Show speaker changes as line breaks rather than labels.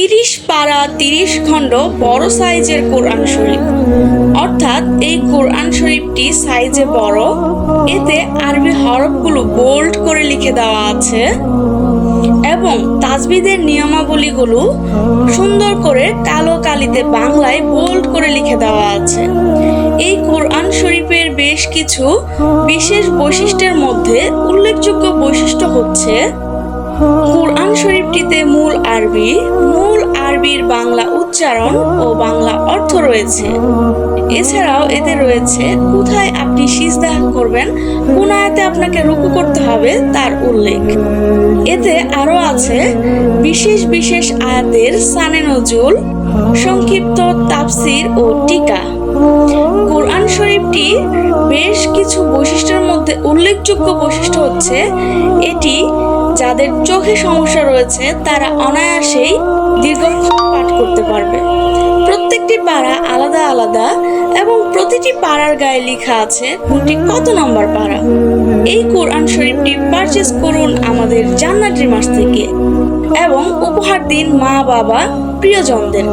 30 পারা 30 খণ্ড বড় সাইজের কোরআন শরীফ, অর্থাৎ এই কোরআন শরীফটি সাইজে বড়। এতে আরবি হরফগুলো বোল্ড করে লিখে দেওয়া আছে এবং তাজবিদের নিয়মাবলীগুলো সুন্দর করে কালো কালিতে বাংলায় বোল্ড করে লিখে দেওয়া আছে। এই কোরআন শরীফের বেশ কিছু বিশেষ বৈশিষ্ট্যের মধ্যে উল্লেখযোগ্য বৈশিষ্ট্য হচ্ছে, কোরআন শরীফটিতে মূল আরবির বাংলা উচ্চারণ ও বাংলা অর্থ রয়েছে। এছাড়াও এতে রয়েছে কোথায় আপনি সিজদা করবেন, কোন আয়াতে আপনাকে রুকু করতে হবে তার উল্লেখ। এতে আরো আছে বিশেষ বিশেষ আয়াতের সানে নজুল, সংক্ষিপ্ত তাফসির ও টিকা। কোরআন শরীফটি বেশ কিছু বৈশিষ্ট্যের মধ্যে উল্লেখযোগ্য বৈশিষ্ট্য হচ্ছে, এটি যাদের চোখে সমস্যা রয়েছে তারা অনায়াসেই দীর্ঘক্ষণ পাঠ করতে পারবে। প্রত্যেকটি পারা আলাদা আলাদা এবং প্রতিটি পারার গায়ে লেখা আছে কোনটি কত নম্বর পারা। এই কোরআন শরীফটি পারচেজ করুন আমাদের জান্নাত ড্রিমার্স থেকে এবং উপহার দিন মা বাবা প্রিয়জনদের।